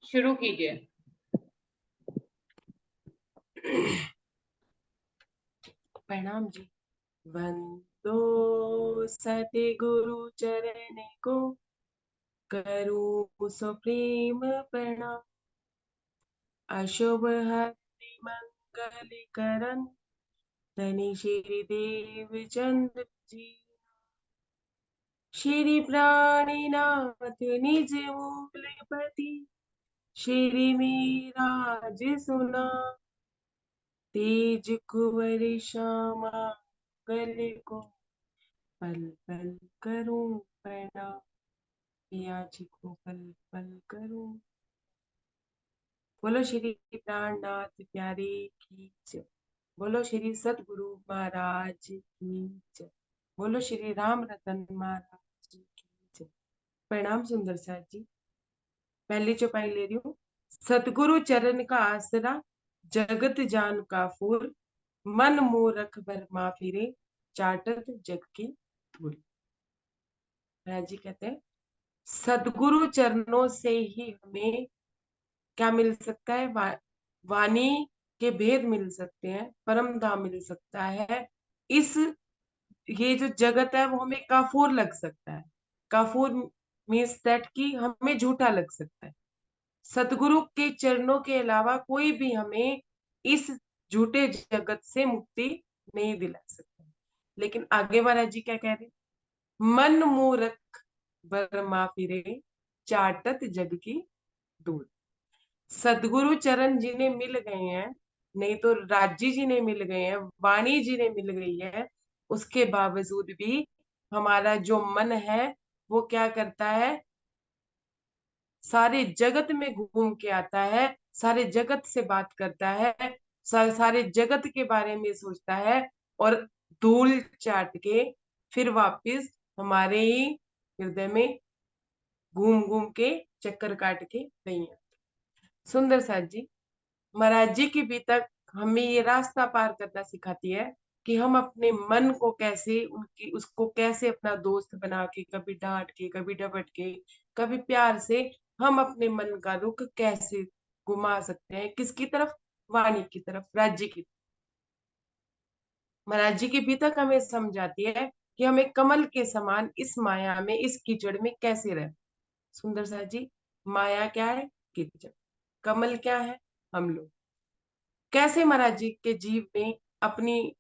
शुरू कीजिए। प्रणाम जी। वंदो सतगुरु चरण को, करूं सुप्रीम प्रणाम। अशुभ हरि मंगल करण, धनी श्री देव चंद्र जी। श्री प्राणीनाथ निज मूलपति, श्री मिराज सुना। तेज कुंवर श्यामा गल को, पल पल करूं प्रणाम। पिया जी को पल पल करूं। बोलो श्री प्राणनाथ प्यारे की जय। बोलो श्री सतगुरु महाराज की जय। बोलो श्री राम रतन महाराज की जय। प्रणाम सुंदर साथ जी। पहली चौपाई ले रही हूँ। सतगुरु चरण का आसरा, जगत जान का फूल। मन मूरख भरमा फिरे, चाटत जग की धूल। महाराज जी कहते हैं सदगुरु चरणों से ही हमें क्या मिल सकता है? वाणी के भेद मिल सकते हैं, परम धाम मिल सकता है। इस ये जो जगत है वो हमें काफूर लग सकता है। काफूर मीन्स दैट कि हमें झूठा लग सकता है। सतगुरु के चरणों के अलावा कोई भी हमें इस झूठे जगत से मुक्ति नहीं दिला सकता। लेकिन आगे महाराज जी क्या कह रहे? मन मूरख बरमा फिरे, चाटत जग की धूल। सदगुरु चरण जिन्हें मिल गए हैं, नहीं तो राजी जी ने मिल गए हैं, वाणी जी ने मिल गई है, उसके बावजूद भी हमारा जो मन है वो क्या करता है? सारे जगत में घूम के आता है, सारे जगत से बात करता है, सारे जगत के बारे में सोचता है, और धूल चाट के फिर वापिस हमारे ही हृदय में घूम घूम के चक्कर काट के नहीं आता। सुंदर साथ जी, महाराज जी की भी तक हमें ये रास्ता पार करना सिखाती है कि हम अपने मन को कैसे उसको कैसे अपना दोस्त बना के, कभी डांट के, कभी डपट के, कभी प्यार से हम अपने मन का रुख कैसे घुमा सकते हैं। किसकी तरफ? वाणी की तरफ, राज्य की। महाराज जी की भी तक हमें समझाती है कि हमें कमल के समान इस माया में, इस कीचड़ में कैसे रहे। सुंदर साथ जी, माया क्या है? कीचड़। कमल क्या है? हम लोग। कैसे महाराज जी के जीव में अपनी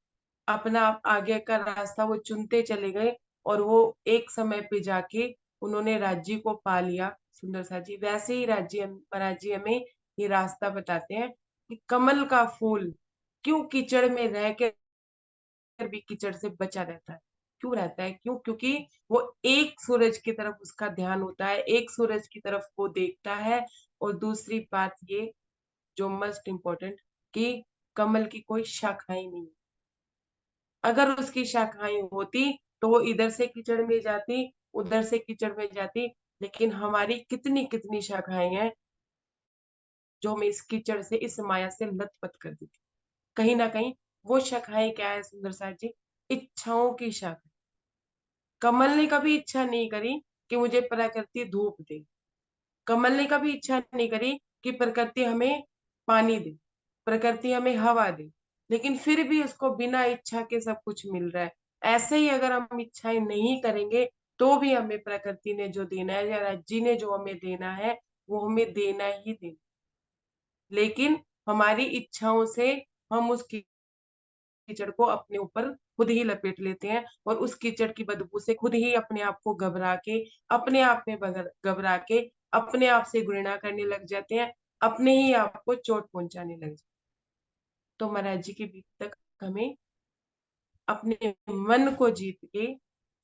अपना आगे का रास्ता वो चुनते चले गए, और वो एक समय पे जाके उन्होंने राज्य को पा लिया। सुंदर सा जी, वैसे ही महाराज जी हमें ये रास्ता बताते हैं कि कमल का फूल क्यों कीचड़ में रह के भी कीचड़ से बचा रहता है। क्यों रहता है? क्यों? क्योंकि वो एक सूरज की तरफ उसका ध्यान होता है, एक सूरज की तरफ वो देखता है। और दूसरी बात ये जो मस्ट इम्पोर्टेंट, कि कमल की कोई शाखाएं नहीं। अगर उसकी शाखाएं होती तो वो इधर से कीचड़ में जाती, उधर से कीचड़ में जाती। लेकिन हमारी कितनी कितनी शाखाएं हैं जो हमें इस कीचड़ से, इस माया से लथपथ कर देती। कहीं ना कहीं वो शाखाएं क्या है सुंदर साथ जी? इच्छाओं की शाखा। कमल ने कभी इच्छा नहीं करी कि मुझे प्रकृति धूप दे। कमल ने कभी इच्छा नहीं करी कि प्रकृति हमें पानी दे, प्रकृति हमें हवा दे। लेकिन फिर भी उसको बिना इच्छा के सब कुछ मिल रहा है। ऐसे ही अगर हम इच्छाएं नहीं करेंगे तो भी हमें प्रकृति ने जो देना है या राज्य ने जो हमें देना है वो हमें देना ही देना। लेकिन हमारी इच्छाओं से हम उस कीचड़ को अपने ऊपर खुद ही लपेट लेते हैं, और उस कीचड़ की बदबू से खुद ही अपने आप को घबरा के, अपने आप में घबरा के अपने आप से घृणा करने लग जाते हैं, अपने ही आप को चोट पहुंचाने लग जाते हैं। तो महाराज जी के बीच तक हमें अपने मन को जीत के,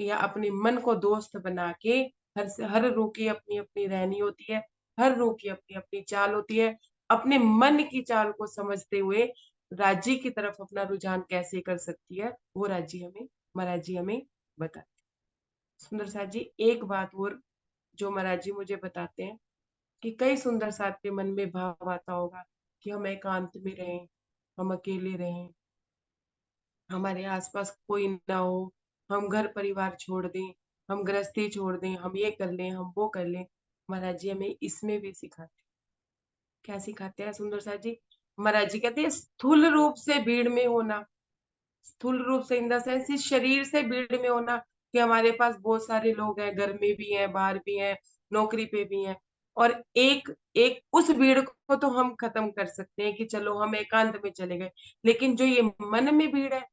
या अपने मन को दोस्त बना के, हर रूह की अपनी अपनी रहनी होती है, हर रूह की अपनी अपनी चाल होती है। अपने मन की चाल को समझते हुए राज्य की तरफ अपना रुझान कैसे कर सकती है, वो राज्य हमें, महाराज जी हमें बताते। सुंदर साथ जी, एक बात और जो महाराज जी मुझे बताते हैं कि कई सुंदर साथ के मन में भाव आता होगा कि हम एकांत में रहें, हम अकेले रहें, हमारे आसपास कोई ना हो, हम घर परिवार छोड़ दें, हम गृहस्थी छोड़ दें, हम ये कर लें, हम वो कर लें। महाराज जी हमें इसमें भी सिखाते हैं क्या सिखाते हैं सुंदर सा जी? महाराज जी कहते हैं स्थूल रूप से भीड़ में होना, स्थूल रूप से इन द सेंस इस शरीर से भीड़ में होना, कि हमारे पास बहुत सारे लोग हैं, घर में भी हैं, बाहर भी हैं, नौकरी पे भी हैं, और एक एक उस भीड़ को तो हम खत्म कर सकते हैं कि चलो हम एकांत में चले गए, लेकिन जो ये मन में भीड़ है,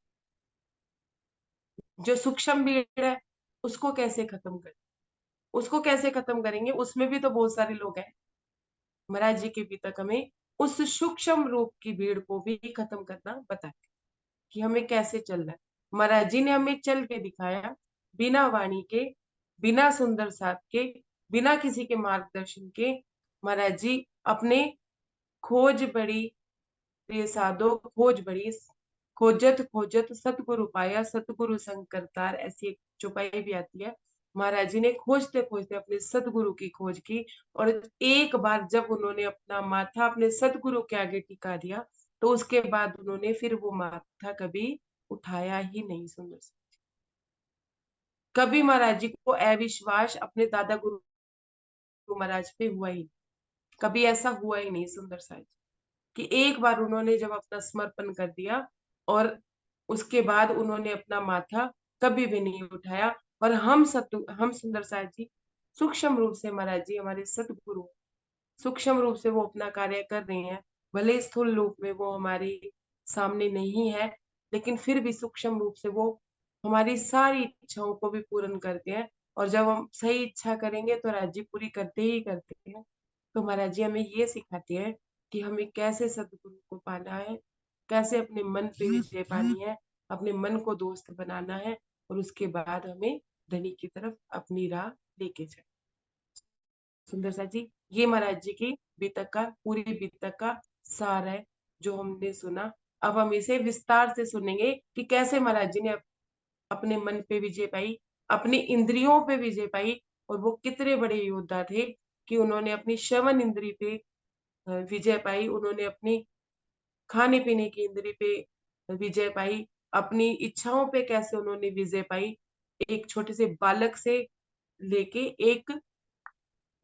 जो सूक्ष्म भीड़ है, उसको कैसे खत्म करें? उसको कैसे खत्म करेंगे? उसमें भी तो बहुत सारे लोग हैं। महाराज जी के पिता हमें उस सूक्ष्म रूप की भीड़ को भी खत्म करना बताया कि हमें कैसे चलना है। महाराज जी ने हमें चल के दिखाया, बिना वाणी के, बिना सुंदर साथ के, बिना किसी के मार्गदर्शन के। महाराज जी अपने खोज बड़ी, प्रिय साधो खोज बड़ी, खोजत खोजत सतगुरु पाया, सतगुरु संग करतार, ऐसी एक चौपाई भी आती है। महाराज जी ने खोजते खोजते अपने सतगुरु की खोज की, और एक बार जब उन्होंने अपना माथा अपने सतगुरु के आगे टिका दिया, तो उसके बाद उन्होंने फिर वो माथा कभी उठाया ही नहीं। सुंदर सा, कभी महाराज जी को अविश्वास अपने दादा गुरु महाराज पे हुआ ही, कभी ऐसा हुआ ही नहीं। सुंदर सा जी, कि एक बार उन्होंने जब अपना समर्पण कर दिया, और उसके बाद उन्होंने अपना माथा कभी भी नहीं उठाया। और हम सुंदर साथ जी सूक्ष्म रूप से, महाराज जी हमारे सतगुरु सूक्ष्म रूप से वो अपना कार्य कर रहे हैं, भले स्थूल रूप में वो हमारे सामने नहीं है, लेकिन फिर भी सूक्ष्म रूप से वो हमारी सारी इच्छाओं को भी पूर्ण करते हैं। और जब हम सही इच्छा करेंगे तो राज्य पूरी करते ही करते हैं। तो महाराज जी हमें ये सिखाते हैं कि हमें कैसे सदगुरु को पाना है, कैसे अपने मन पे विजय पानी है, अपने मन को दोस्त बनाना है, और उसके बाद हमें धनी की तरफ अपनी राह लेके जाए। सुंदर सा जी, ये महाराज जी की बीतक का, पूरी बीतक का सार है जो हमने सुना। अब हम इसे विस्तार से सुनेंगे कि कैसे महाराज जी ने अपने मन पे विजय पाई, अपनी इंद्रियों पे विजय पाई, और वो कितने बड़े योद्धा थे कि उन्होंने अपनी श्रवण इंद्री पे विजय पाई, उन्होंने अपनी खाने पीने की इंद्री पे विजय पाई, अपनी इच्छाओं पे कैसे उन्होंने विजय पाई, एक छोटे से बालक से लेके एक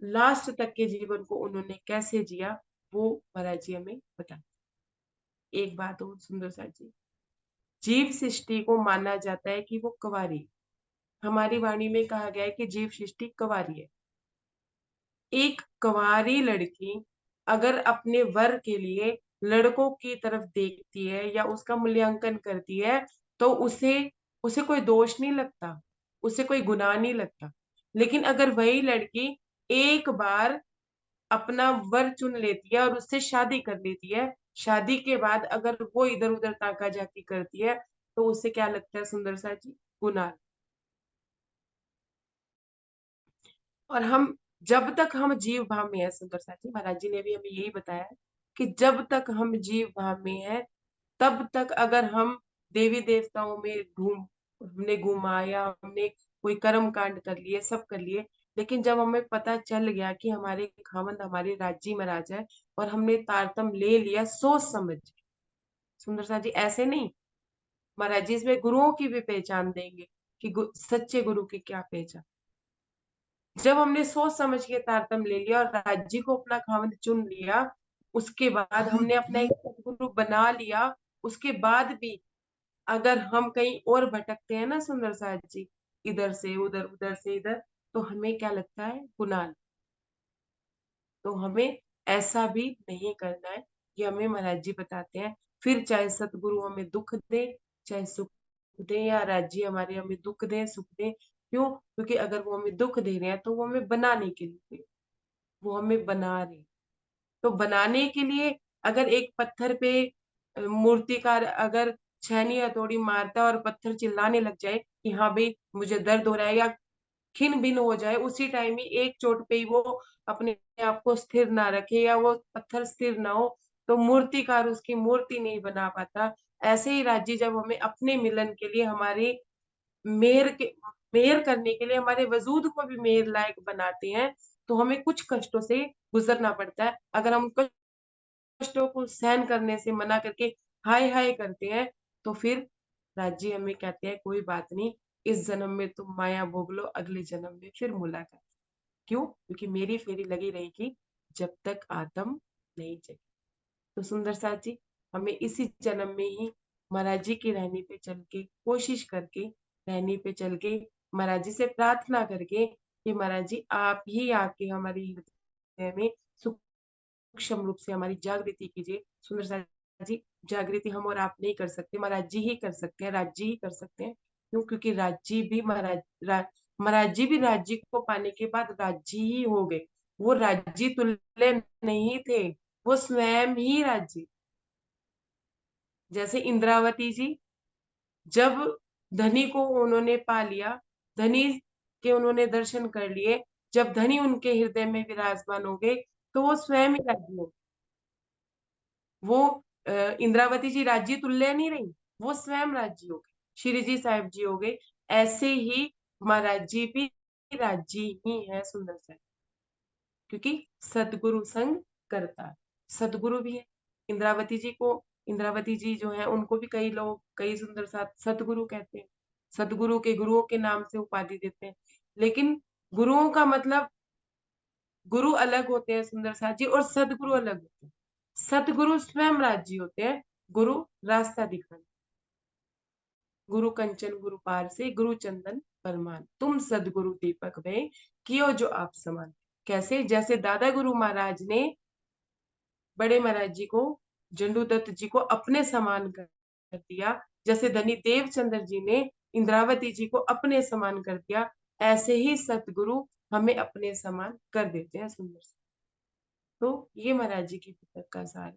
लास्ट तक के जीवन को उन्होंने कैसे जिया, वो महाराज जी हमें बता। एक बात और सुंदर सा जी, जीव सृष्टि को माना जाता है कि वो कुंवारी, हमारी वाणी में कहा गया है कि जीव सृष्टि कुंवारी है। एक कुंवारी लड़की अगर अपने वर के लिए लड़कों की तरफ देखती है या उसका मूल्यांकन करती है, तो उसे उसे कोई दोष नहीं लगता, उसे कोई गुनाह नहीं लगता। लेकिन अगर वही लड़की एक बार अपना वर चुन लेती है और उससे शादी कर लेती है, शादी के बाद अगर वो इधर उधर ताका झाकी करती है, तो उसे क्या लगता है सुंदर सा जी? गुनाह। और हम जब तक हम जीव भाव में है, सुंदर सा जी महाराज जी ने भी हमें यही बताया है कि जब तक हम जीव भाव में है, तब तक अगर हम देवी देवताओं में हमने घुमाया, हमने कोई कर्म कांड कर लिए, सब कर लिए, लेकिन जब हमें पता चल गया कि हमारे खामंद हमारे राज्य महाराज है, और हमने तारतम ले लिया सोच समझ के, सुंदर सा जी ऐसे नहीं, महाराज जी इसमें गुरुओं की भी पहचान देंगे कि सच्चे गुरु की क्या पहचान। जब हमने सोच समझ के तारतम ले लिया और राज्य को अपना खामंद चुन लिया, उसके बाद हमने अपना एक सदगुरु बना लिया, उसके बाद भी अगर हम कहीं और भटकते हैं ना सुंदर साथ जी, इधर से उधर, उधर से इधर, तो हमें क्या लगता है? गुनाह। तो हमें ऐसा भी नहीं करना है, ये हमें महाराज जी बताते हैं। फिर चाहे सतगुरु हमें दुख दे, चाहे सुख दे, या राज्य हमारे हमें दुख दे सुख दे, क्यों? क्योंकि अगर वो हमें दुख दे रहे हैं तो वो हमें बनाने के लिए, वो हमें बना रहे। तो बनाने के लिए अगर एक पत्थर पे मूर्तिकार अगर छैनी हथौड़ी मारता है और पत्थर चिल्लाने लग जाए कि हाँ भाई मुझे दर्द हो रहा है, या खिन भिन हो जाए, उसी टाइम ही एक चोट पे ही वो अपने आप को स्थिर ना रखे, या वो पत्थर स्थिर ना हो, तो मूर्तिकार उसकी मूर्ति नहीं बना पाता। ऐसे ही राज्य जब हमें अपने मिलन के लिए, हमारे मेहर के मेहर करने के लिए, हमारे वजूद को भी मेहर लायक बनाते हैं, तो हमें कुछ कष्टों से गुजरना पड़ता है। अगर हम कष्टों को सहन करने से मना करके हाय हाय करते हैं, तो फिर राज्य हमें कहते हैं कोई बात नहीं, इस जन्म में तुम माया भोग लो, अगले जन्म में फिर मुलाकात। क्यों? क्योंकि मेरी फेरी लगी रहेगी जब तक आत्म नहीं जगी। तो सुंदर साथ जी, हमें इसी जन्म में ही महाराज जी की रहनी पे चल के, कोशिश करके, रहनी पे चल के, महाराज जी से प्रार्थना करके कि महाराज जी आप ही आके हमारी हृदय में सूक्ष्म रूप से हमारी जागृति कीजिए। सुंदर साथ जी, जागृति हम और आप नहीं कर सकते, महाराज जी ही कर सकते हैं, राज जी ही कर सकते हैं। क्यों? क्योंकि राज जी भी महाराज जी भी राज्य को पाने के बाद राज्य ही हो गए। वो राज्य तुल्य नहीं थे, वो स्वयं ही राज्य। जैसे इंद्रावती जी, जब धनी को उन्होंने पा लिया, धनी के उन्होंने दर्शन कर लिए, जब धनी उनके हृदय में विराजमान हो गए, तो वो स्वयं ही राज्य हो। वो इंद्रावती जी राज्य तुल्य नहीं रही, वो स्वयं राज्य हो गए, श्री जी साहिब जी हो गए। ऐसे ही महाराज जी भी राज्य ही है सुंदर साहिब, क्योंकि सदगुरु संग करता है। सदगुरु भी है इंद्रावती जी को। इंद्रावती जी जो है उनको भी कई लोग, कई सुंदर साथ सदगुरु कहते हैं, सदगुरु के, गुरुओं के नाम से उपाधि देते हैं। लेकिन गुरुओं का मतलब, गुरु अलग होते हैं सुंदर साथ जी, और सदगुरु अलग होते हैं। सदगुरु स्वयं राज्य होते हैं, गुरु रास्ता दिखाने। गुरु कंचन गुरु पार से, गुरु चंदन परमान, तुम सदगुरु दीपक भय, कियो जो आप समान। कैसे? जैसे दादा गुरु महाराज ने बड़े महाराज जी को, जंडू दत्त जी को अपने समान कर दिया, जैसे धनी देवचंद्र जी ने इंद्रावती जी को अपने समान कर दिया, ऐसे ही सतगुरु हमें अपने समान कर देते हैं सुंदर से। तो ये महाराज जी की पुस्तक का सार है।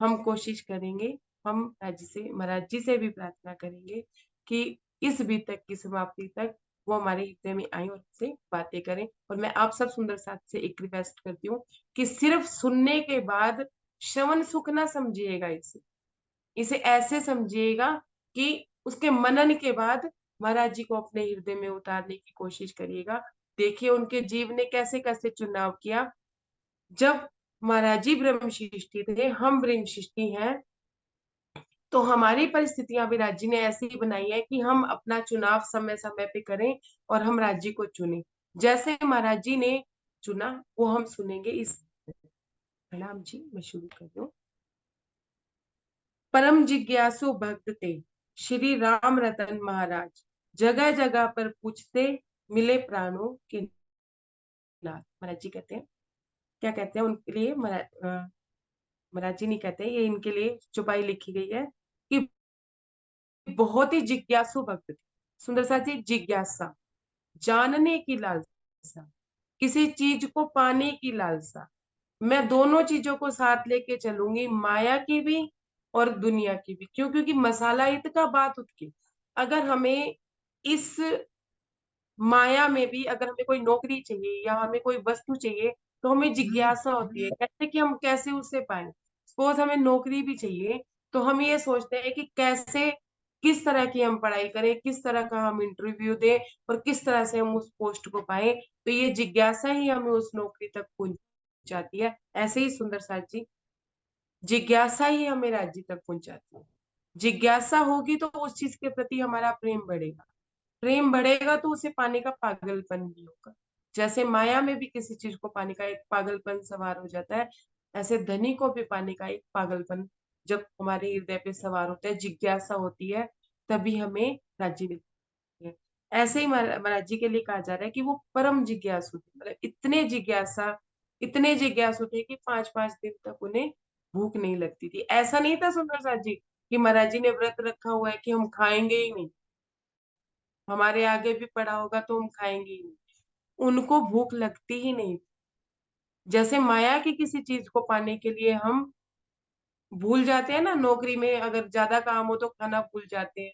हम कोशिश करेंगे, हम महाराज जी से भी प्रार्थना करेंगे कि इस बीतक की समाप्ति तक वो हमारे हृदय में आए और हमसे बातें करें। और मैं आप सब सुंदर साथ से एक रिक्वेस्ट करती हूँ कि सिर्फ सुनने के बाद श्रवण सुख ना समझिएगा, इसे इसे ऐसे समझिएगा कि उसके मनन के बाद महाराज जी को अपने हृदय में उतारने की कोशिश करिएगा। देखिए उनके जीव ने कैसे कैसे चुनाव किया। जब महाराज जी ब्रह्म सृष्टि थे, हम ब्रह्म सृष्टि हैं, तो हमारी परिस्थितियां भी राज्य ने ऐसी ही बनाई है कि हम अपना चुनाव समय समय पे करें और हम राज्य को चुने। जैसे महाराज जी ने चुना वो हम सुनेंगे। इस प्रणाम जी, मैं शुरू कर दूं। परम जिज्ञासु भक्त थे श्री राम रतन महाराज, जगह जगह पर पूछते मिले प्राणों के नाथ। महाराज जी कहते हैं, क्या कहते हैं उनके लिए, महाराज जी नहीं कहते, ये इनके लिए चुपाई लिखी गई है कि बहुत ही जिज्ञासु भक्त थे। सुंदर सा जी, जिज्ञासा, जानने की लालसा, किसी चीज को पाने की लालसा। मैं दोनों चीजों को साथ लेके चलूंगी, माया की भी और दुनिया की भी। क्यों? क्योंकि मसाला इत का बात उठकी। अगर हमें इस माया में भी, अगर हमें कोई नौकरी चाहिए या हमें कोई वस्तु चाहिए, तो हमें जिज्ञासा होती है कैसे कि हम कैसे उसे पाए। सपोज हमें नौकरी भी चाहिए, तो हम ये सोचते हैं कि कैसे, किस तरह की हम पढ़ाई करें, किस तरह का हम इंटरव्यू दें और किस तरह से हम उस पोस्ट को पाए। तो ये जिज्ञासा ही हमें उस नौकरी तक पहुंचाती है। ऐसे ही सुंदर साथ जी, जिज्ञासा ही हमें राज्य तक पहुंचाती है। जिज्ञासा होगी तो उस चीज के प्रति हमारा प्रेम बढ़ेगा, प्रेम बढ़ेगा तो उसे पाने का पागलपन भी होगा। जैसे माया में भी किसी चीज को पाने का एक पागलपन सवार हो जाता है, ऐसे धनी को भी पाने का एक पागलपन जब हमारे हृदय पे सवार होता है, जिज्ञासा होती है, तभी हमें राज्य मिलती है। ऐसे ही महाराज जी के लिए कहा जा रहा है कि वो परम जिज्ञासु थे, मतलब इतने जिज्ञासु थे कि 5-5 दिन तक उन्हें भूख नहीं लगती थी। ऐसा नहीं था सुंदर साथ जी कि महाराज जी ने व्रत रखा हुआ है कि हम खाएंगे ही नहीं, हमारे आगे भी पड़ा होगा तो हम खाएंगे ही नहीं। उनको भूख लगती ही नहीं। जैसे माया की किसी चीज को पाने के लिए हम भूल जाते हैं ना, नौकरी में अगर ज्यादा काम हो तो खाना भूल जाते हैं,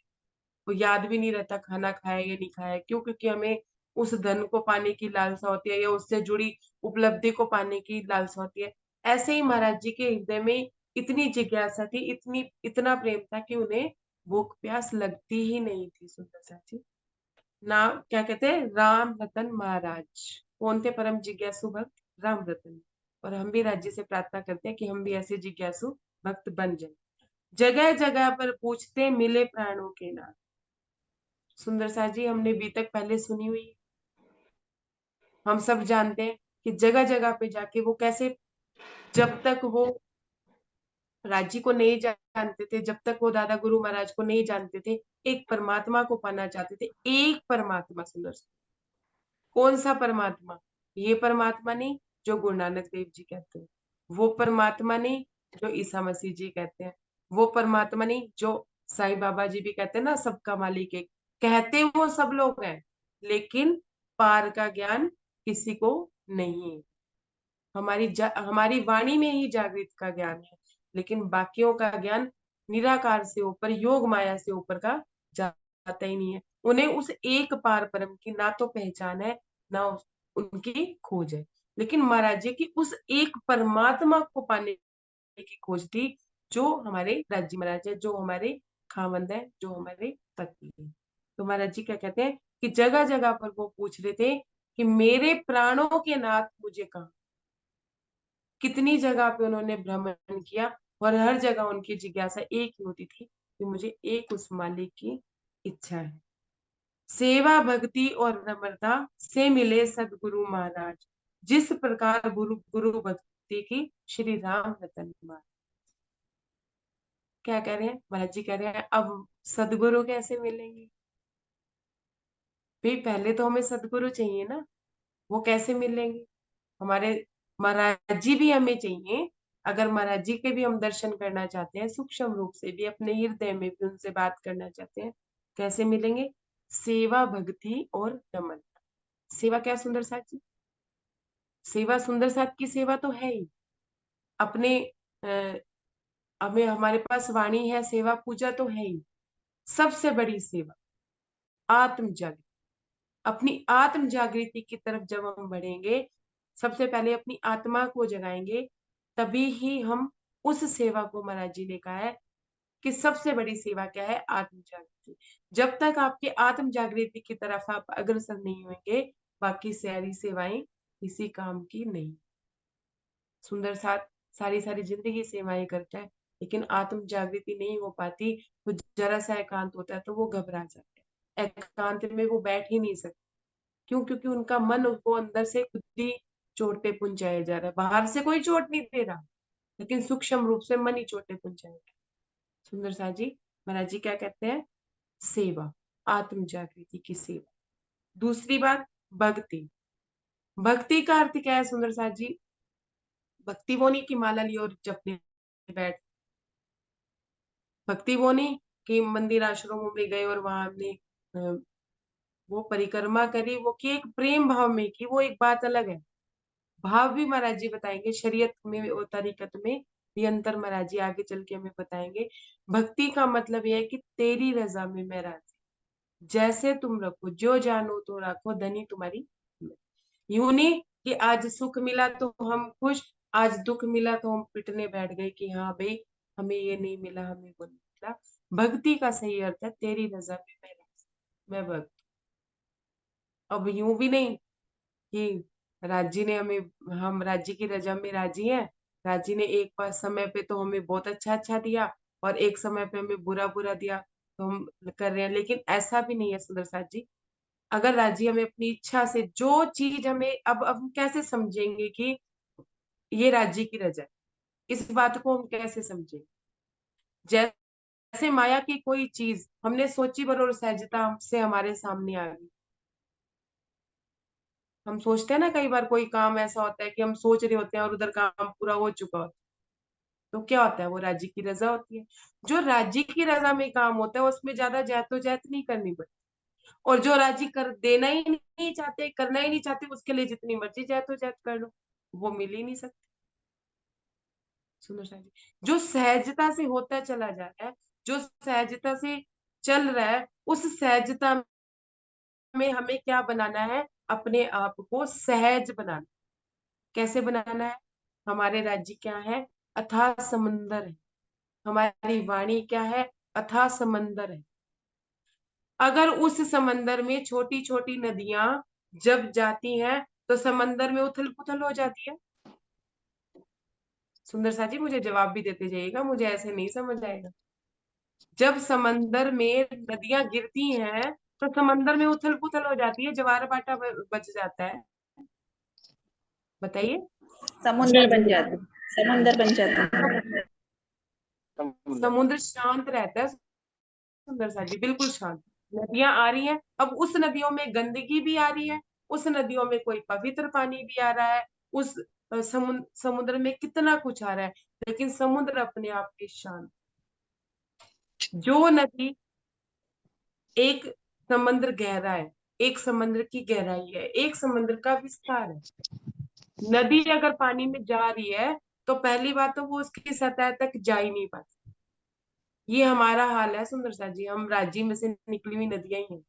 वो याद भी नहीं रहता खाना खाया या नहीं खाया। क्यों? क्योंकि हमें उस धन को पाने की लालसा होती है या उससे जुड़ी उपलब्धि को पाने की लालसा होती है। ऐसे ही महाराज जी के हृदय में इतनी जिज्ञासा थी, इतना प्रेम था कि उन्हें भूख प्यास लगती ही नहीं थी। सुंदर साथी, नाम क्या कहते हैं, राम रतन महाराज। कौन थे? परम जिज्ञासु भक्त राम रतन। और हम भी राज्य से प्रार्थना करते हैं कि हम भी ऐसे जिज्ञासु भक्त बन जाए। जगह जगह पर पूछते मिले प्राणों के नाम। सुंदर सा जी, हमने बीतक पहले सुनी हुई है। हम सब जानते हैं कि जगह जगह पे जाके वो कैसे जब तक वो राज्य को नहीं जानते थे, जब तक वो दादा गुरु महाराज को नहीं जानते थे, एक परमात्मा को पाना चाहते थे। एक परमात्मा, सुंदर सा। कौन सा परमात्मा? ये परमात्मा नहीं जो गुरु नानक देव जी कहते हैं, वो परमात्मा नहीं जो ईसा मसीह जी कहते हैं, वो परमात्मा नहीं जो साईं बाबा जी भी कहते हैं ना, सबका मालिक एक। कहते वो सब लोग हैं, लेकिन पार का ज्ञान किसी को नहीं है। हमारी वाणी में ही जागृत का ज्ञान है, लेकिन बाकियों का ज्ञान निराकार से ऊपर, योग माया से ऊपर का जाता ही नहीं है। उन्हें उस एक पार ब्रह्म की ना तो पहचान है, ना उनकी खोज है। लेकिन महाराज जी की उस एक परमात्मा को पाने की खोज थी, जो हमारे राज्य महाराज है, जो हमारे खामंद है, जो हमारे पति है। तो महाराज जी क्या कहते हैं कि जगह जगह पर वो पूछ रहे थे कि मेरे प्राणों के नाथ मुझे कहाँ। कितनी जगह पे उन्होंने भ्रमण किया, और हर जगह उनकी जिज्ञासा एक ही होती थी कि मुझे एक उस मालिक की इच्छा है। सेवा भक्ति और नम्रता से मिले सदगुरु महाराज, जिस प्रकार गुरु गुरु भक्ति की श्री राम रतन महाराज। क्या कह रहे हैं महाराज जी? कह रहे हैं अब सदगुरु कैसे मिलेंगे? भाई पहले तो हमें सदगुरु चाहिए ना, वो कैसे मिलेंगे? हमारे महाराज जी भी हमें चाहिए। अगर महाराज जी के भी हम दर्शन करना चाहते हैं, सूक्ष्म रूप से भी अपने हृदय में भी उनसे बात करना चाहते हैं, कैसे मिलेंगे? सेवा भक्ति और नमन। सेवा क्या सुंदर साथ जी? सेवा सुंदर साथ की सेवा तो है ही। अपने अ, हमें हमारे पास वाणी है, सेवा पूजा तो है ही। सबसे बड़ी सेवा आत्म जागृति। अपनी आत्म जागृति की तरफ जब हम बढ़ेंगे, सबसे पहले अपनी आत्मा को जगाएंगे, तभी ही हम उस सेवा को, महाराज जी ने कहा है कि सबसे बड़ी सेवा क्या है? आत्म जागृति। जब तक आपके आत्म जागृति की तरफ आप अग्रसर नहीं होंगे, बाकी सारी सेवाएं किसी काम की नहीं। सुंदर साथ सारी सारी जिंदगी सेवाएं करता है, लेकिन आत्म जागृति नहीं हो पाती, तो जरा सा एकांत होता है तो वो घबरा जाते हैं, एकांत में वो बैठ ही नहीं सकते। क्यों? क्योंकि उनका मन उनको अंदर से खुद ही चोटें पहुंचाया जा रहा है। बाहर से कोई चोट नहीं दे रहा, लेकिन सूक्ष्म रूप से मन ही चोटें पहुंचाएगा। सुंदर सा जी, महाराज जी क्या कहते हैं? सेवा, आत्म जागृति की सेवा। दूसरी बात, भक्ति। भक्ति का अर्थ क्या है सुंदर सा जी? भक्ति वो नहीं कि माला ली और जपने बैठ। भक्ति वो नहीं कि मंदिर आश्रमों में गए और वहां हमने वो परिक्रमा करी, वो कि एक प्रेम भाव में की, वो एक बात अलग है। भाव भी महाराज जी बताएंगे शरीयत में और तरीकत में भी अंतर, महाराज जी आगे चल के हमें बताएंगे। भक्ति का मतलब यह है कि तेरी रजा में मैं राजी, जैसे तुम रखो, जो जानो तो रखो, धनी तुम्हारी। यूं नहीं कि आज सुख मिला तो हम खुश, आज दुख मिला तो हम पिटने बैठ गए कि हाँ भाई हमें ये नहीं मिला, हमें वो नहीं मिला। भक्ति का सही अर्थ है तेरी रजा में मैं राजी, मैं भक्त। अब यूं भी नहीं कि राजी ने हमें, हम राजी की रजा में राजी हैं, राजी ने एक बार समय पे तो हमें बहुत अच्छा अच्छा दिया, और एक समय पे हमें बुरा बुरा दिया, तो हम कर रहे हैं। लेकिन ऐसा भी नहीं है सुंदर साथ जी। अगर राजी हमें अपनी इच्छा से जो चीज हमें, अब हम कैसे समझेंगे कि ये राज्य की रजा है? इस बात को हम कैसे समझेंगे? जैसे माया की कोई चीज हमने सोची पर और सहजता से हमारे सामने आ गई। हम सोचते हैं ना, कई बार कोई काम ऐसा होता है कि हम सोच रहे होते हैं और उधर काम पूरा हो चुका होता है, तो क्या होता है? वो राज्य की रजा होती है। जो राज्य की रजा में काम होता है उसमें ज्यादा जहद नहीं करनी पड़ती। और जो राज्य कर देना ही नहीं चाहते, करना ही नहीं चाहते, उसके लिए जितनी मर्जी जहद कर लो, वो मिल ही नहीं सकती। सुनो शाह जी, जो सहजता से होता चला जा रहा है, जो सहजता से चल रहा है, उस सहजता में हमें क्या बनाना है? अपने आप को सहज बनाना। कैसे बनाना है? हमारे राज्य क्या है? अथाह समंदर है। हमारी वाणी क्या है? अथाह समंदर है। अगर उस समंदर में छोटी छोटी नदियां जब जाती हैं, तो समंदर में उथल पुथल हो जाती है। सुंदर सा जी मुझे जवाब भी देते जाइएगा, मुझे ऐसे नहीं समझ आएगा। जब समंदर में नदियां गिरती हैं, तो समंदर में उथल पुथल हो जाती है, ज्वार भाटा बच जाता है। बताइए। समुंदर बन जाता है। समुंदर बन जाता है। समुद्र शांत रहता है सुंदर सा जी, बिल्कुल शांत। नदियां आ रही हैं, अब उस नदियों में गंदगी भी आ रही है, उस नदियों में कोई पवित्र पानी भी आ रहा है, उस समुद्र में कितना कुछ आ रहा है, लेकिन समुद्र अपने आप में शांत। जो नदी, एक समुद्र गहरा है, एक समुद्र की गहराई है, एक समुद्र का विस्तार है। नदी अगर पानी में जा रही है तो पहली बात तो वो उसकी सतह तक जा ही नहीं पाती। ये हमारा हाल है सुंदर सा जी, हम राज्य में से निकली हुई नदियां ही हैं।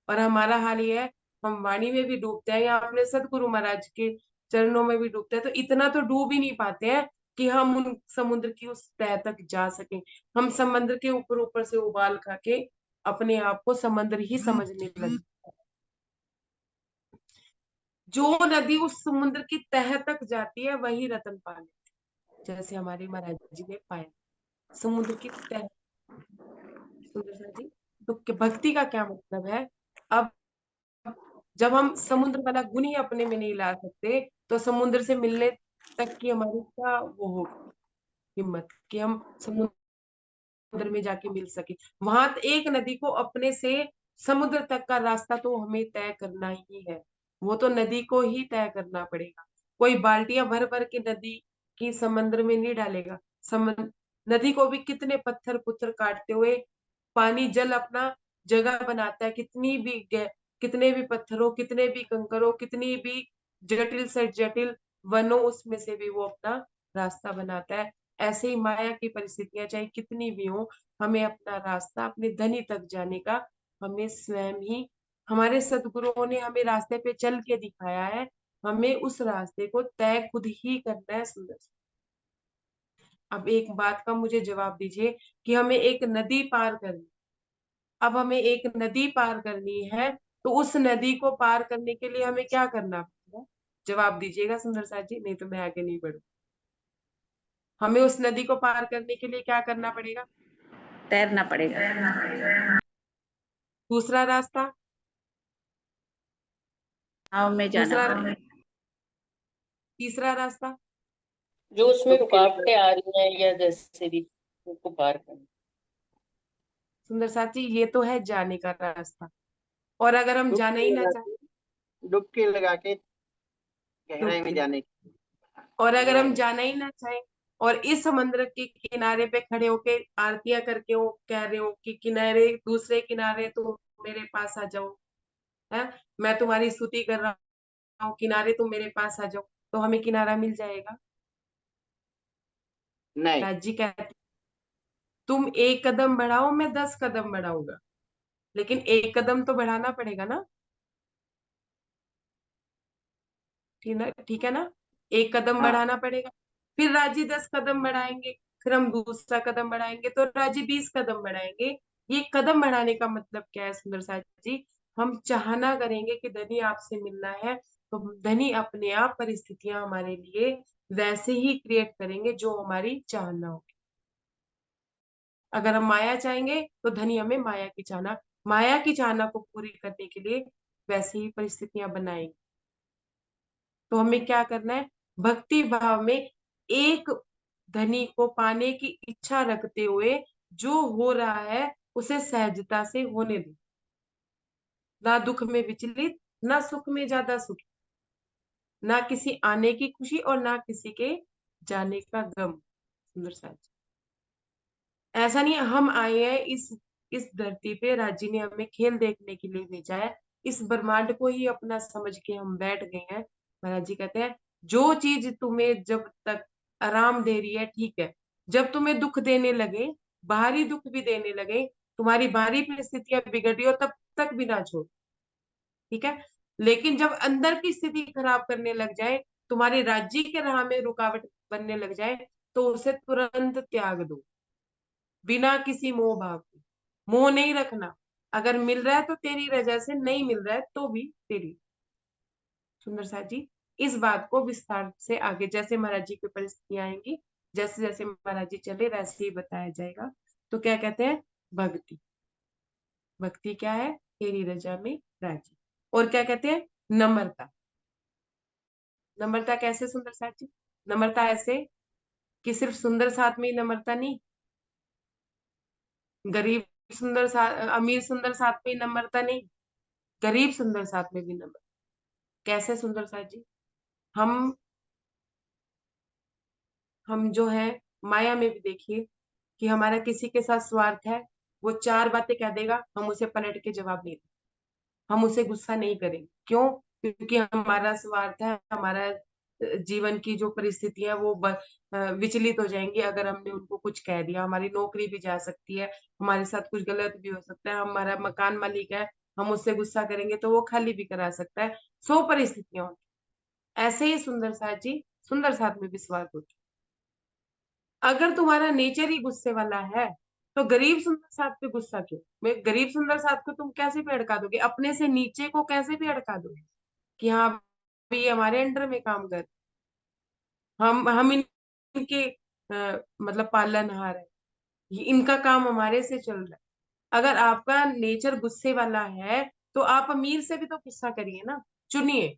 और हमारा हाल ये है, हम वाणी में भी डूबते हैं या अपने सतगुरु महाराज के चरणों में भी डूबते हैं, तो इतना तो डूब ही नहीं पाते हैं कि हम उन समुद्र की उस तह तक जा सकें। हम समुद्र के ऊपर ऊपर से उबाल खा के अपने आप को समुद्र ही समझने लगे। जो नदी उस समुद्र की तह तक जाती है वही रतन पानी, जैसे हमारे महाराज जी ने पाया समुद्र की तह। सुंदर सा जी, तो भक्ति का क्या मतलब है? अब जब हम समुद्र वाला गुण ही अपने में नहीं ला सकते, तो समुद्र से मिलने तक की हमारी क्या वो होगी हिम्मत कि हम समुद्र में जाके मिल सके। वहां एक नदी को अपने से समुद्र तक का रास्ता तो हमें तय करना ही है, वो तो नदी को ही तय करना पड़ेगा। कोई बाल्टियां भर भर के नदी की समुद्र में नहीं डालेगा। समुद्र, नदी को भी कितने पत्थर पुत्थर काटते हुए पानी जल अपना जगह बनाता है, कितने भी पत्थरों, कितने भी कंकरों, कितनी भी जटिल से जटिल वनों, उसमें से भी वो अपना रास्ता बनाता है। ऐसे ही माया की परिस्थितियां चाहे कितनी भी हो, हमें अपना रास्ता अपने धनी तक जाने का हमें स्वयं ही, हमारे सदगुरुओं ने हमें रास्ते पे चल के दिखाया है, हमें उस रास्ते को तय खुद ही करना है सुंदर। अब एक बात का मुझे जवाब दीजिए कि हमें एक नदी पार करनी, अब हमें एक नदी पार करनी है, तो उस नदी को पार करने के लिए हमें क्या करना पड़ेगा? जवाब दीजिएगा सुंदर साथ जी, नहीं तो मैं आगे नहीं बढ़ू। हमें उस नदी को पार करने के लिए क्या करना पड़ेगा? तैरना पड़ेगा। दूसरा रास्ता, नाव में जाना दूसरा, पड़ेगा। तीसरा रास्ता, जो उसमें रुकावटें आ रही हैं या जैसे भी उनको पार करना। सुंदर साथी, ये तो है जाने का रास्ता। और अगर हम जाना ही ना चाहें, डुबकी लगा के गहराई में डुबकी लगा, जाने की। और अगर गहराई हम में। जाना ही ना चाहें और इस समुद्र के किनारे पे खड़े होके आरतियां करके हो कह रहे हो कि किनारे, दूसरे किनारे तो मेरे पास आ जाओ, है, मैं तुम्हारी स्तुति कर रहा हूँ, किनारे तुम मेरे पास आ जाओ, तो हमें किनारा मिल जाएगा? नहीं। राज जी कहते, तुम एक कदम बढ़ाओ मैं 10 कदम बढ़ाऊंगा, लेकिन एक कदम तो बढ़ाना पड़ेगा ना। ठीक है ना, एक कदम हाँ। बढ़ाना पड़ेगा। फिर राजी 10 कदम बढ़ाएंगे, फिर हम दूसरा कदम बढ़ाएंगे, तो राजी 20 कदम बढ़ाएंगे। ये कदम बढ़ाने का मतलब क्या है सुंदर साथ जी? हम चाहना करेंगे कि धनी आपसे मिलना है, तो धनी अपने आप परिस्थितियां हमारे लिए वैसे ही क्रिएट करेंगे जो हमारी चाहना हो। अगर हम माया चाहेंगे तो धनी हमें माया की चाहना को पूरी करने के लिए वैसे ही परिस्थितियां बनाएंगे। तो हमें क्या करना है? भक्ति भाव में एक धनी को पाने की इच्छा रखते हुए जो हो रहा है उसे सहजता से होने दो, ना दुख में विचलित, ना सुख में ज्यादा सुखी, ना किसी आने की खुशी और ना किसी के जाने का गम। सुंदर साथ, ऐसा नहीं है हम आए हैं इस धरती पे, राज्य ने हमें खेल देखने के लिए भेजा है, इस ब्रह्मांड को ही अपना समझ के हम बैठ गए हैं। महाराज जी कहते हैं, जो चीज तुम्हें जब तक आराम दे रही है ठीक है, जब तुम्हें दुख देने लगे, बाहरी दुख भी देने लगे, तुम्हारी बाहरी परिस्थितियां बिगड़ रही हो, तब तक भी ना छोड़, ठीक है। लेकिन जब अंदर की स्थिति खराब करने लग जाए, तुम्हारे राज्य के राह में रुकावट बनने लग जाए, तो उसे तुरंत त्याग दो, बिना किसी मोह भाव के। मोह नहीं रखना, अगर मिल रहा है तो तेरी रजा से, नहीं मिल रहा है तो भी तेरी। सुंदर साथ जी, इस बात को विस्तार से आगे जैसे महाराज जी की परिस्थितियां आएंगी, जैसे जैसे महाराज जी चले वैसे ही बताया जाएगा। तो क्या कहते हैं? भक्ति, भक्ति क्या है? तेरी रजा में राजी। और क्या कहते हैं? नम्रता, नम्रता कैसे सुंदर साथ जी? नम्रता ऐसे कि सिर्फ सुंदर साथ में ही नम्रता नहीं, गरीब सुंदर साथ, अमीर सुंदर साथ में ही नम्रता नहीं, गरीब सुंदर साथ में भी नम्रता। कैसे सुंदर साथ जी? हम हम जो है माया में भी देखिए कि हमारा किसी के साथ स्वार्थ है, वो चार बातें कह देगा, हम उसे पलट के जवाब नहीं देंगे, हम उसे गुस्सा नहीं करेंगे। क्यों? क्योंकि हमारा स्वार्थ है, हमारा जीवन की जो परिस्थितियां वो विचलित हो जाएंगी अगर हमने उनको कुछ कह दिया। हमारी नौकरी भी जा सकती है, हमारे साथ कुछ गलत भी हो सकता है, हमारा मकान मालिक है, हम उससे गुस्सा करेंगे तो वो खाली भी करा सकता है। सौ परिस्थितियां होती हैं। ऐसे ही सुंदर साथ जी, सुंदर साथ में भी स्वार्थ होती है। अगर तुम्हारा नेचर ही गुस्से वाला है तो गरीब सुंदर साथ पे गुस्सा क्यों? मैं गरीब सुंदर साथ को तुम कैसे भी अड़का दोगे? अपने से नीचे को कैसे भी अड़का दोगे कि हाँ भी ये हमारे अंडर में काम कर, हम इनके मतलब पालनहार है, ये इनका काम हमारे से चल रहा है। अगर आपका नेचर गुस्से वाला है तो आप अमीर से भी तो गुस्सा करिए ना, चुनिए।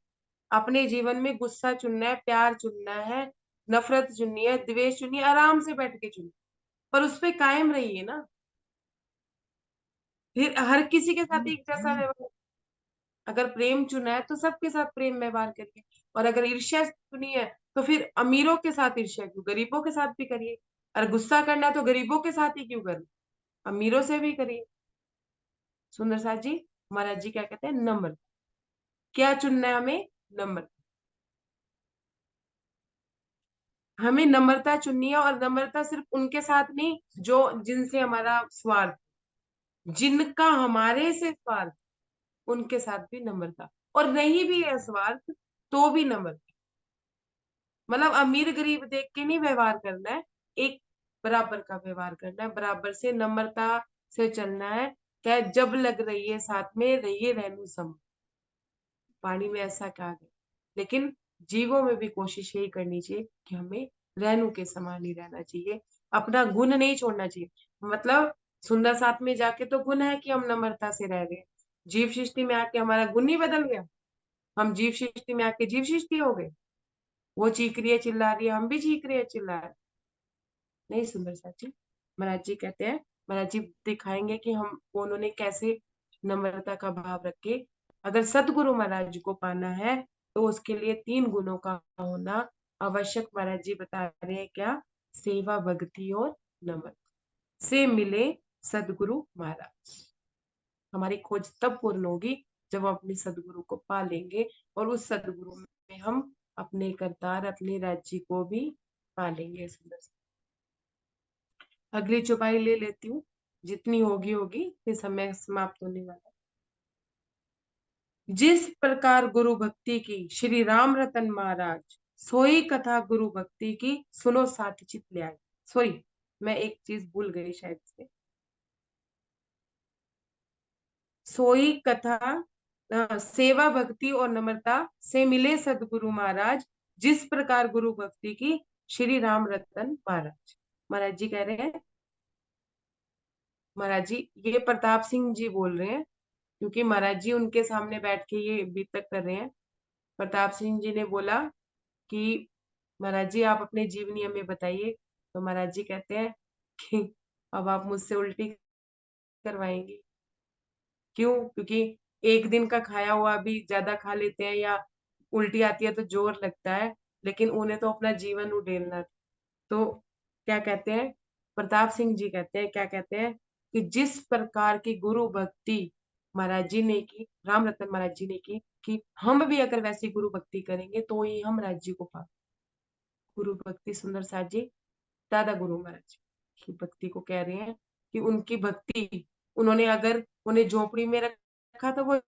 अपने जीवन में गुस्सा चुनना है, प्यार चुनना है, नफरत चुननी है, द्वेष चुनिए, आराम से बैठ के चुनिए, पर उस पे कायम रहिए ना। फिर हर किसी के साथ एक जैसा व्यवहार, अगर प्रेम चुना है तो सबके साथ प्रेम व्यवहार करिए। और अगर ईर्ष्या चुनी है तो फिर अमीरों के साथ ईर्ष्या क्यों, गरीबों के साथ भी करिए। और गुस्सा करना है तो गरीबों के साथ ही क्यों करना, अमीरों से भी करिए। सुंदर साथ जी, महाराज जी क्या कहते हैं? नम्र। क्या चुनना है हमें? नम्र। हमें नम्रता चुननी है, और नम्रता सिर्फ उनके साथ नहीं जो जिनसे हमारा स्वार्थ, जिनका हमारे से स्वार्थ, उनके साथ भी नम्रता। और नहीं भी है स्वार्थ तो भी नम्रता। मतलब अमीर गरीब देख के नहीं व्यवहार करना है, एक बराबर का व्यवहार करना है, बराबर से नम्रता से चलना है। क्या जब लग रही है साथ में रहिए रहनु सम, पानी में ऐसा कहा गया। लेकिन जीवों में भी कोशिश यही करनी चाहिए कि हमें रेणु के समान ही रहना चाहिए, अपना गुण नहीं छोड़ना चाहिए। मतलब सुंदर साथ में जाके तो गुण है कि हम नम्रता से रह गए, जीव सृष्टि में आके हमारा गुण ही बदल गया, हम जीव सृष्टि में आके जीव सृष्टि हो गए। वो चीख रही है चिल्ला रही है, हम भी चीख रहे हैं चिल्ला रहे हैं। नहीं सुंदर साथ जी, महाराज जी कहते हैं, महाराज जी दिखाएंगे कि हम उन्होंने कैसे नम्रता का भाव रखे। अगर सतगुरु महाराज को पाना है तो उसके लिए तीन गुणों का होना आवश्यक। महाराज जी बता रहे हैं क्या? सेवा, भक्ति और नम्रता से मिले सदगुरु महाराज। हमारी खोज तब पूर्ण होगी जब हम अपने सदगुरु को पा लेंगे, और उस सदगुरु में हम अपने करतार, अपने राज्य को भी पा लेंगे। सुंदर। अगली चौपाई ले लेती हूँ, जितनी होगी होगी, फिर समय समाप्त होने वाला है। जिस प्रकार गुरु भक्ति की श्री राम रतन महाराज, सोई कथा गुरु भक्ति की, सुनो साथ चित ले आए। सॉरी, मैं एक चीज भूल गई शायद से। सोई कथा सेवा, भक्ति और नम्रता से मिले सदगुरु महाराज, जिस प्रकार गुरु भक्ति की श्री राम रतन महाराज। महाराज जी कह रहे हैं, महाराज जी ये प्रताप सिंह जी बोल रहे हैं, क्योंकि महाराज जी उनके सामने बैठ के ये बीतक कर रहे हैं। प्रताप सिंह जी ने बोला कि महाराज जी आप अपने जीवनी हमें बताइए। तो महाराज जी कहते हैं कि अब आप मुझसे उल्टी करवाएंगे। क्यों? क्योंकि एक दिन का खाया हुआ भी ज्यादा खा लेते हैं, या उल्टी आती है तो जोर लगता है, लेकिन उन्हें तो अपना जीवन उडेलना था। तो क्या कहते हैं प्रताप सिंह जी? कहते हैं, क्या कहते हैं कि जिस प्रकार की गुरु भक्ति महाराज जी ने की, राम रतन महाराज जी ने की, कि हम भी अगर वैसी गुरु भक्ति करेंगे तो ही हम राज्य को पा। गुरु भक्ति सुंदर साथ जी दादा गुरु महाराज की भक्ति को कह रहे हैं कि उनकी भक्ति, उन्होंने अगर उन्हें झोपड़ी में रखा तो वो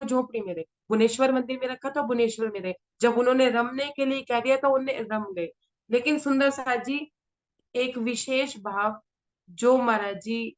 झोपड़ी में रहे, भुवनेश्वर मंदिर में रखा तो भुवनेश्वर में रहे, जब उन्होंने रमने के लिए कह दिया तो उन्हें रम गए। लेकिन सुंदर साथ जी एक विशेष भाव जो महाराज जी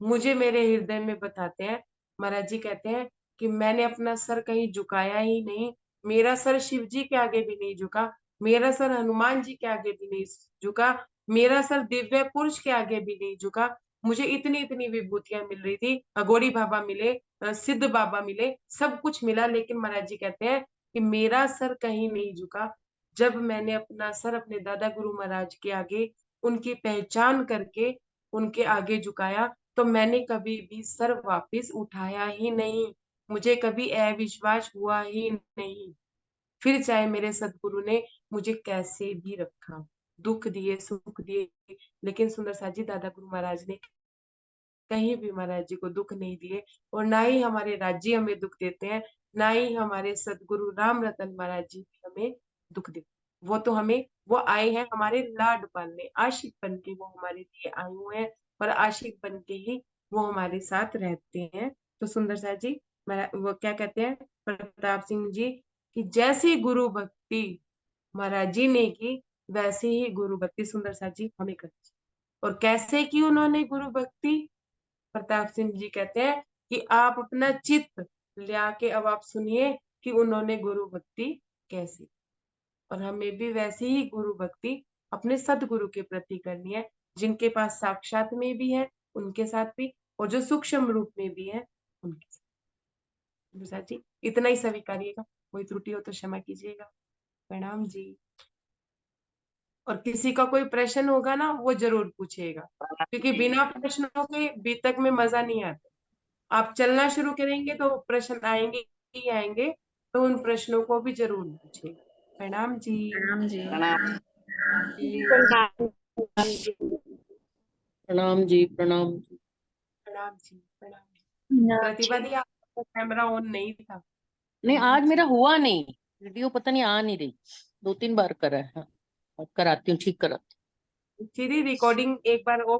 मुझे मेरे हृदय में बताते हैं, महाराज जी कहते हैं कि मैंने अपना सर कहीं झुकाया ही नहीं, मेरा सर शिव जी के आगे भी नहीं झुका, मेरा सर हनुमान जी के आगे भी नहीं झुका, मेरा सर दिव्य पुरुष के आगे भी नहीं झुका। मुझे इतनी इतनी विभूतियां मिल रही थी, अघोरी बाबा मिले, सिद्ध बाबा मिले, सब कुछ मिला, लेकिन महाराज जी कहते हैं कि मेरा सर कहीं नहीं झुका। जब मैंने अपना सर अपने दादा गुरु महाराज के आगे उनकी पहचान करके उनके आगे झुकाया, तो मैंने कभी भी सर वापस उठाया ही नहीं। मुझे कभी अविश्वास हुआ ही नहीं। फिर चाहे मेरे सदगुरु ने मुझे कैसे भी रखा, दुख दिए सुख दिए, लेकिन सुंदर साथ जी दादा गुरु महाराज ने कहीं भी महाराज जी को दुख नहीं दिए, और ना ही हमारे राज्य हमें दुख देते हैं, ना ही हमारे सदगुरु राम रतन महाराज जी भी हमें दुख देते हैं। वो तो हमें, वो आए हैं हमारे लाड पालने, आशिक बन के वो हमारे लिए आए हुए हैं, और आशिक बन के ही वो हमारे साथ रहते हैं। तो सुंदर साथ जी वो क्या कहते हैं प्रताप सिंह जी, कि जैसी गुरु भक्ति महाराज जी ने की, वैसे ही गुरु भक्ति सुंदर साथ जी हमें करनी चाहिए। और कैसे की उन्होंने गुरु भक्ति? प्रताप सिंह जी कहते हैं कि आप अपना चित्त ले आके अब आप सुनिए कि उन्होंने गुरु भक्ति कैसी, और हमें भी वैसी ही गुरु भक्ति अपने सदगुरु के प्रति करनी है, जिनके पास साक्षात में भी है उनके साथ भी, और जो सूक्ष्म रूप में भी है उनके साथ। प्रसाद जी इतना ही स्वीकारिएगा, कोई त्रुटि हो तो क्षमा कीजिएगा। प्रणाम जी। और किसी का कोई प्रश्न होगा ना, वो जरूर पूछिएगा, क्योंकि बिना प्रश्नों के बीतक में मजा नहीं आता। आप चलना शुरू करेंगे तो प्रश्न आएंगे ही आएंगे, तो उन प्रश्नों को भी जरूर पूछिएगा। प्रणाम जी। प्रणाम जी। प्रणाम जी। प्रणाम जी। प्रणाम जी। प्रणाम जी। प्रतिभा दी आपका कैमरा ऑन नहीं था। नहीं, प्रणाम आज मेरा जी। हुआ नहीं, वीडियो पता नहीं आ नहीं रही, 2-3 बार करा है। हाँ, अब कराती हूँ, ठीक कराती सीधी रिकॉर्डिंग एक बार ऑफ